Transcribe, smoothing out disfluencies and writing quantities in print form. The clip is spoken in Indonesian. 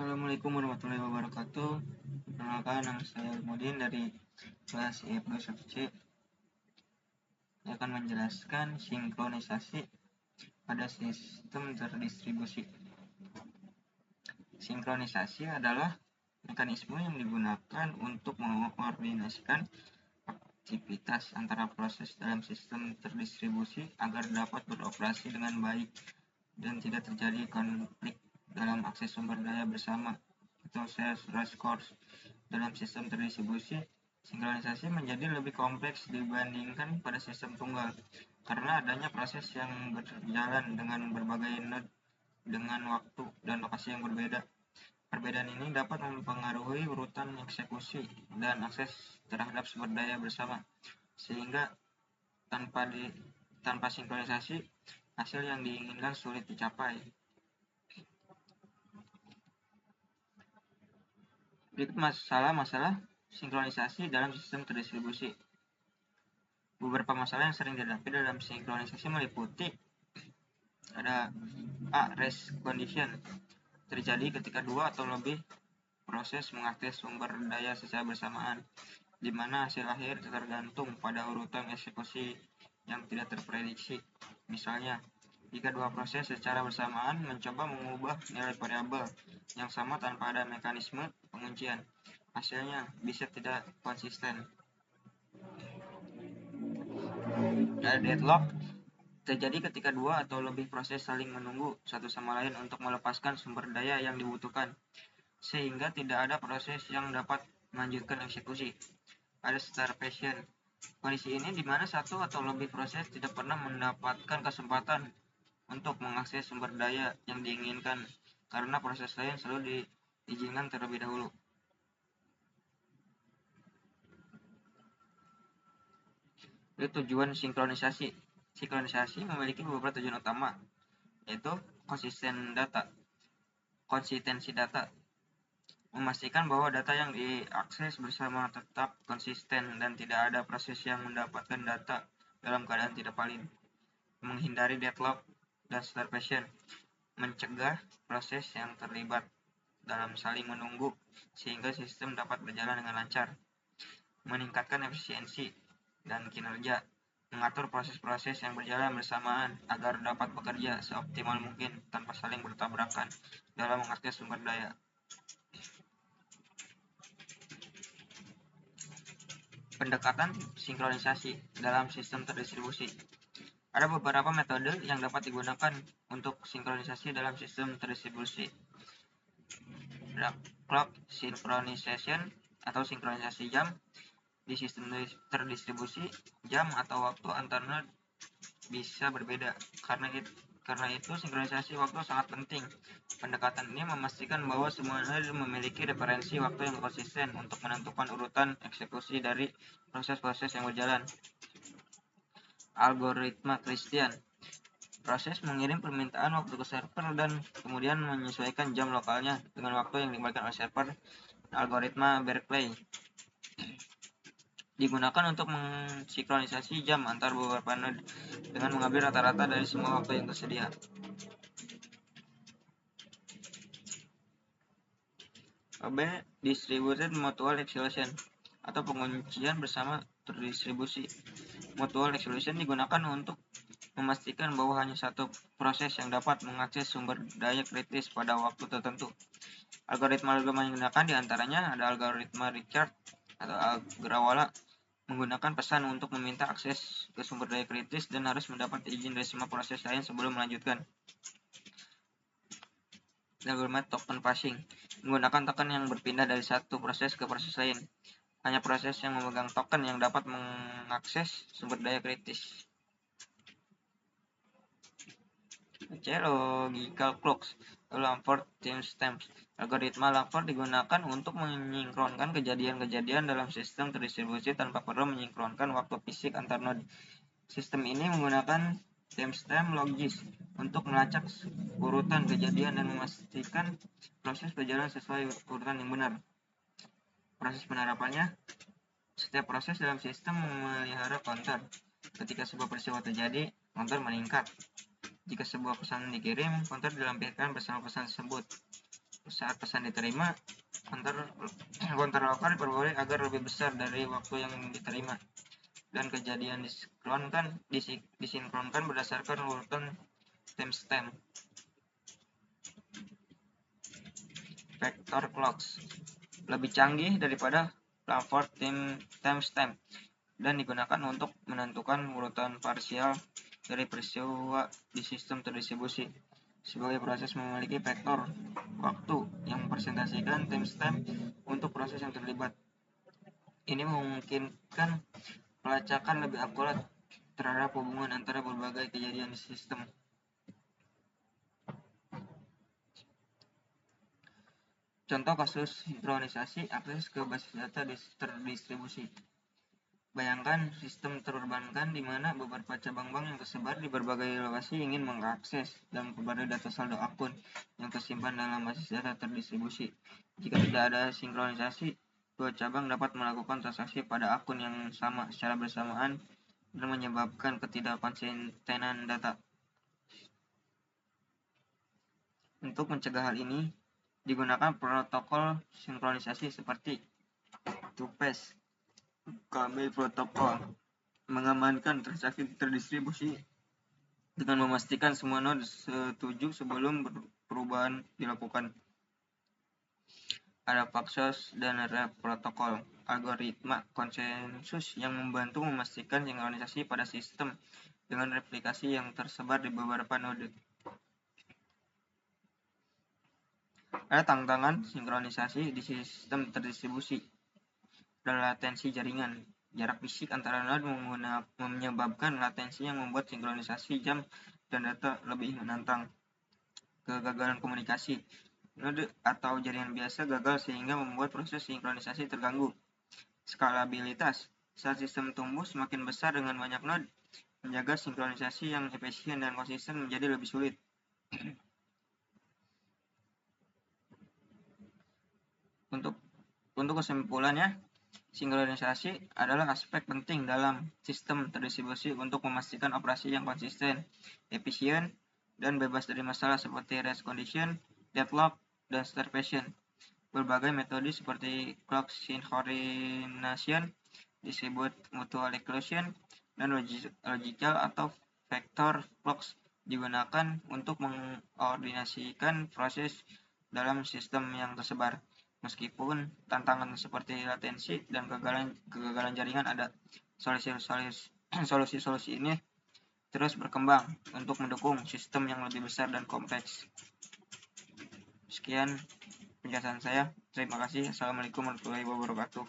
Assalamualaikum warahmatullahi wabarakatuh. Perkenalkan, nama saya Almudin dari kelas IF21C. Saya akan menjelaskan sinkronisasi pada sistem terdistribusi. Sinkronisasi adalah mekanisme yang digunakan untuk mengkoordinasikan aktivitas antara proses dalam sistem terdistribusi agar dapat beroperasi dengan baik dan tidak terjadi konflik dalam akses sumber daya bersama atau shared resource. Dalam sistem terdistribusi, sinkronisasi menjadi lebih kompleks dibandingkan pada sistem tunggal karena adanya proses yang berjalan dengan berbagai node dengan waktu dan lokasi yang berbeda. Perbedaan ini dapat mempengaruhi urutan eksekusi dan akses terhadap sumber daya bersama, sehingga tanpa sinkronisasi, hasil yang diinginkan sulit dicapai. Berikut masalah sinkronisasi dalam sistem terdistribusi. Beberapa masalah yang sering dihadapi dalam sinkronisasi meliputi ada race condition, terjadi ketika dua atau lebih proses mengakses sumber daya secara bersamaan, di mana hasil akhir tergantung pada urutan eksekusi yang tidak terprediksi. Misalnya, jika dua proses secara bersamaan mencoba mengubah nilai variabel yang sama tanpa ada mekanisme penguncian, hasilnya bisa tidak konsisten. Ada deadlock, terjadi ketika dua atau lebih proses saling menunggu satu sama lain untuk melepaskan sumber daya yang dibutuhkan, sehingga tidak ada proses yang dapat melanjutkan eksekusi. Ada starvation, kondisi ini di mana satu atau lebih proses tidak pernah mendapatkan kesempatan untuk mengakses sumber daya yang diinginkan karena proses lain selalu diizinkan terlebih dahulu. Tujuan sinkronisasi. Sinkronisasi memiliki beberapa tujuan utama, yaitu konsistensi data, memastikan bahwa data yang diakses bersama tetap konsisten dan tidak ada proses yang mendapatkan data dalam keadaan tidak valid. Menghindari deadlock dan starvation, mencegah proses yang terlibat dalam saling menunggu sehingga sistem dapat berjalan dengan lancar. Meningkatkan efisiensi dan kinerja, mengatur proses-proses yang berjalan bersamaan agar dapat bekerja seoptimal mungkin tanpa saling bertabrakan dalam mengakses sumber daya. Pendekatan sinkronisasi dalam sistem terdistribusi. Ada beberapa metode yang dapat digunakan untuk sinkronisasi dalam sistem terdistribusi. Clock synchronization atau sinkronisasi jam. Di sistem terdistribusi, jam atau waktu antar node bisa berbeda. Karena itu sinkronisasi waktu sangat penting. Pendekatan ini memastikan bahwa semua node memiliki referensi waktu yang konsisten untuk menentukan urutan eksekusi dari proses-proses yang berjalan. Algoritma Christian, proses mengirim permintaan waktu ke server dan kemudian menyesuaikan jam lokalnya dengan waktu yang dikembalikan oleh server. Algoritma Berkeley digunakan untuk mensinkronisasi jam antar beberapa node dengan mengambil rata-rata dari semua waktu yang tersedia. Distributed Mutual Exclusion atau penguncian bersama terdistribusi. Mutual Exclusion digunakan untuk memastikan bahwa hanya satu proses yang dapat mengakses sumber daya kritis pada waktu tertentu. Algoritma yang digunakan diantaranya ada algoritma Richard atau Agrawala, menggunakan pesan untuk meminta akses ke sumber daya kritis dan harus mendapat izin dari semua proses lain sebelum melanjutkan. Algoritma token passing, menggunakan token yang berpindah dari satu proses ke proses lain. Hanya proses yang memegang token yang dapat mengakses sumber daya kritis. Logical clocks, Lamport timestamps. Algoritma Lamport digunakan untuk menyinkronkan kejadian-kejadian dalam sistem terdistribusi tanpa perlu menyinkronkan waktu fisik antar node. Sistem ini menggunakan timestamp logis untuk melacak urutan kejadian dan memastikan proses berjalan sesuai urutan yang benar. Proses penerapannya, setiap proses dalam sistem memelihara counter. Ketika sebuah peristiwa terjadi, counter meningkat. Jika sebuah pesan dikirim, counter dilampirkan bersama pesan tersebut. saat pesan diterima, counter locker diperboleh agar lebih besar dari waktu yang diterima, dan kejadian disinkronkan berdasarkan urutan timestamp. Vector clocks lebih canggih daripada platform timestamp dan digunakan untuk menentukan urutan parsial dari peristiwa di sistem terdistribusi. Sebagai proses memiliki vektor waktu yang mempresentasikan timestamp untuk proses yang terlibat. Ini memungkinkan pelacakan lebih akurat terhadap hubungan antara berbagai kejadian di sistem. Contoh kasus sinkronisasi akses ke basis data terdistribusi. Bayangkan sistem terurbankan di mana beberapa cabang bank yang tersebar di berbagai lokasi ingin mengakses dan memperbarui data saldo akun yang tersimpan dalam basis data terdistribusi. Jika tidak ada sinkronisasi, dua cabang dapat melakukan transaksi pada akun yang sama secara bersamaan dan menyebabkan ketidakkonsistenan data. Untuk mencegah hal ini, digunakan protokol sinkronisasi seperti two-phase KB protokol, mengamankan transaksi terdistribusi dengan memastikan semua node setuju sebelum perubahan dilakukan. Ada Paxos dan Rep protokol, algoritma konsensus yang membantu memastikan sinkronisasi pada sistem dengan replikasi yang tersebar di beberapa node. Ada tantangan sinkronisasi di sistem terdistribusi dan latensi jaringan. Jarak fisik antara node menyebabkan latensi yang membuat sinkronisasi jam dan data lebih menantang. Kegagalan komunikasi. Node atau jaringan biasa gagal sehingga membuat proses sinkronisasi terganggu. Skalabilitas. Saat sistem tumbuh semakin besar dengan banyak node, menjaga sinkronisasi yang efisien dan konsisten menjadi lebih sulit. Untuk kesimpulannya, sinkronisasi adalah aspek penting dalam sistem terdistribusi untuk memastikan operasi yang konsisten, efisien, dan bebas dari masalah seperti race condition, deadlock, dan starvation. Berbagai metode seperti clock synchronization, distributed mutual exclusion, dan logical atau vector clocks digunakan untuk mengkoordinasikan proses dalam sistem yang tersebar. Meskipun tantangan seperti latensi dan kegagalan jaringan ada, solusi-solusi ini terus berkembang untuk mendukung sistem yang lebih besar dan kompleks. Sekian penjelasan saya. Terima kasih. Assalamualaikum warahmatullahi wabarakatuh.